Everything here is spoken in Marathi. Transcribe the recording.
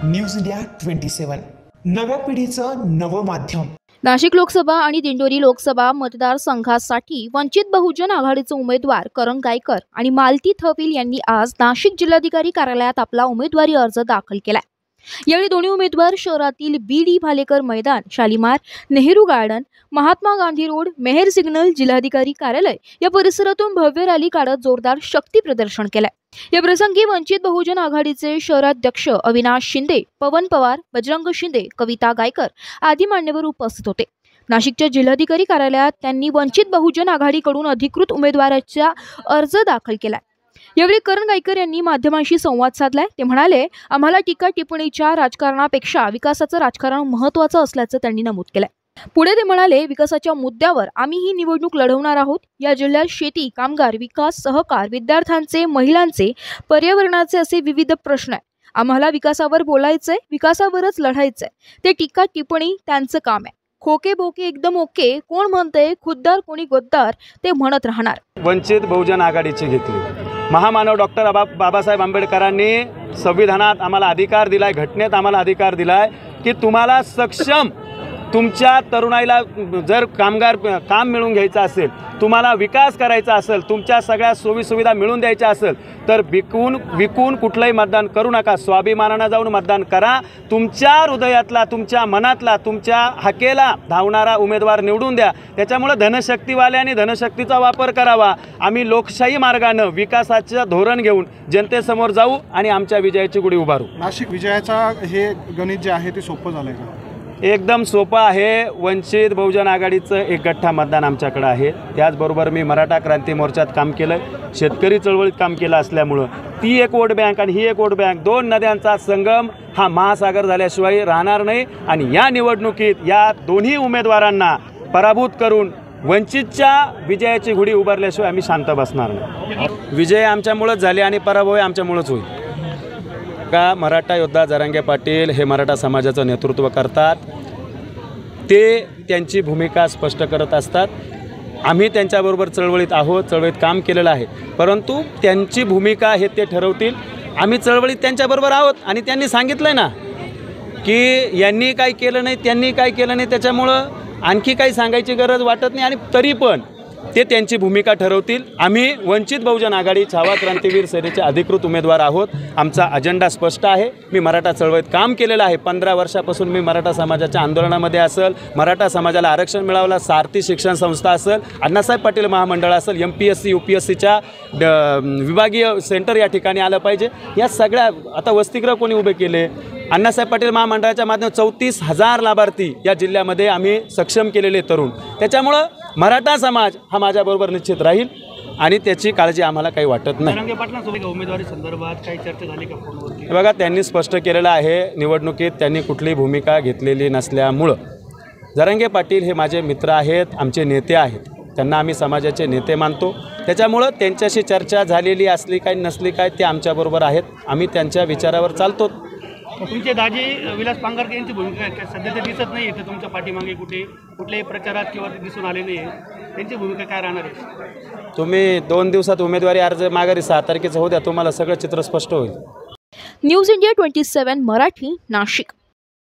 न्यूज इंडिया 27 नव्या पिढीचं नवं माध्यम। नाशिक लोकसभा आणि दिंडोरी लोकसभा मतदारसंघासाठी वंचित बहुजन आघाडीचे उमेदवार करण गायकर आणि मालती थविल यांनी आज नाशिक जिल्हाधिकारी कार्यालयात आपला उमेदवारी अर्ज दाखल केला। यावेळी दोन्ही उमेदवार शहरातील बी.डी. भालेकर मैदान, Shalimar, Nehru garden, Mahatma Gandhi road, Mehar signal, जिल्हाधिकारी कार्यालय या परिसरातून भव्य रॅली काढत जोरदार शक्ती प्रदर्शन केले। या प्रसंगी वंचित बहुजन आघाडीचे शहराध्यक्ष अविनाश शिंदे, पवन पवार, बजरंग शिंदे, कविता गायकर आदी मान्यवर उपस्थित होते। नाशिकच्या जिल्हाधिकारी कार्यालयात त्यांनी वंचित बहुजन आघाडीकडून अधिकृत उमेदवाराचा अर्ज दाखल केला। यावेळी करण गायकर यांनी माध्यमांशी संवाद साधलाय। ते म्हणाले, आम्हाला टीका टिप्पणीच्या राजकारणापेक्षा विकासाचं राजकारण महत्त्वाचं असल्याचं त्यांनी नमूद केलंय। पुढे ते म्हणाले, विकासाच्या मुद्द्यावर आम्ही ही निवडणूक लढवणार आहोत। या जिल्ह्यात शेती, कामगार, विकास, सहकार, विद्यार्थ्यांचे, महिलांचे, पर्यावरणाचे असे विविध प्रश्न आहेत। आम्हाला विकासावर बोलायचंय, विकासावरच लढायचंय। ते टीका टिप्पणी त्यांचं काम आहे। खोके बोके एकदम ओके, कोण म्हणते खुद्दार कोणी गद्दार, ते म्हणत राहणार। वंचित बहुजन आघाडीची घेतली। महामानव डॉक्टर बाबासाहेब आंबेडकरांनी संविधानात आम्हाला अधिकार दिलाय, घटनेत आम्हाला अधिकार दिलाय की तुम्हाला सक्षम तुमच्या तरुणाईला जर काम मिळवून घ्यायचं असेल, तुम्हाला विकास करायचा असेल, तुमच्या सगळ्या सोयीसुविधा मिळवून द्यायच्या असेल तर विकून कुठलंही मतदान करू नका। स्वाभिमानानं जाऊन मतदान करा। तुमच्या हृदयातला, तुमच्या मनातला, तुमच्या हाकेला धावणारा उमेदवार निवडून द्या। त्याच्यामुळे धनशक्तीवाल्यांनी धनशक्तीचा वापर करावा। आम्ही लोकशाही मार्गानं विकासाचं धोरण घेऊन जनतेसमोर जाऊ आणि आमच्या विजयाची गुढी उभारू। नाशिक विजयाचा हे गणित जे आहे ते सोपं झालंय का? एकदम सोपं आहे। वंचित बहुजन आघाडीचं एक गठ्ठा मतदान आमच्याकडे आहे। त्याचबरोबर मी मराठा क्रांती मोर्चात काम केलं, शेतकरी चळवळीत काम केलं असल्यामुळं ती एक वोट बँक आणि ही एक वोट बँक, दोन नद्यांचा संगम हा महासागर झाल्याशिवाय राहणार नाही। आणि या निवडणुकीत या दोन्ही उमेदवारांना पराभूत करून वंचितच्या विजयाची गुढी उभारल्याशिवाय आम्ही शांत बसणार नाही। विजय आमच्यामुळंच झाले आणि पराभव आमच्यामुळंच होईल का? मराठा योद्धा जरांगे पाटील हे मराठा समाजाचं नेतृत्व करतात, ते त्यांची भूमिका स्पष्ट करत असतात। आम्ही त्यांच्याबरोबर चळवळीत आहोत, चळवळीत काम केलेलं आहे, परंतु त्यांची भूमिका हे ते ठरवतील। आम्ही चळवळीत त्यांच्याबरोबर आहोत आणि त्यांनी सांगितलं ना की यांनी काय केलं नाही, त्यांनी काय केलं नाही, त्याच्यामुळं आणखी काही सांगायची गरज वाटत नाही आणि तरी पण ते त्यांची भूमिका ठरवतील। आम्ही वंचित बहुजन आघाडी छावा क्रांतीवीर सेनेचे अधिकृत उमेदवार आहोत। आमचा अजेंडा स्पष्ट आहे। मी मराठा चळवळीत काम केलेलं आहे। 15 वर्षापासून मी मराठा समाजाच्या आंदोलनामध्ये असेल, मराठा समाजाला आरक्षण मिळावलं, सारथी शिक्षण संस्था असेल, अण्णासाहेब पाटील महामंडळ असेल, MPSC UPSCच्या विभागीय सेंटर या ठिकाणी आलं पाहिजे। या सगळ्या आता वसतिगृह कोणी उभे केले? अण्णासाहेब पाटील महामंडळाच्या माध्यमातून 34,000 लाभार्थी या जिल्ह्यामध्ये आम्ही सक्षम केलेले तरुण। त्याच्यामुळं मराठा समाज हा माझ्याबरोबर निश्चित राहील आणि त्याची काळजी आम्हाला काही वाटत नाही। उमेदवारी संदर्भात काही चर्चा झाली का फोनवरती? बघा, त्यांनी स्पष्ट केलेलं आहे, निवडणुकीत त्यांनी कुठलीही भूमिका घेतलेली नसल्यामुळं जरांगे पाटील हे माझे मित्र आहेत, आमचे नेते आहेत, त्यांना आम्ही समाजाचे नेते मानतो। त्याच्यामुळं त्यांच्याशी चर्चा झालेली असली काय नसली काय ते आमच्याबरोबर आहेत, आम्ही त्यांच्या विचारावर चालतो। तुमचे दाजी विलास पांगरकर यांची भूमिका सध्या ते दिसत नाही आहे, तुमच्या पाठीमागे कुठल्याही प्रचारात किंवा ते दिसून आले नाही आहे, त्यांची भूमिका काय राहणार आहे? तुम्ही 2 दिवसात उमेदवारी अर्ज माघारी 6 तारखेचं होऊ द्या, तुम्हाला सगळं चित्र स्पष्ट होईल। News India 27 Marathi, Nashik.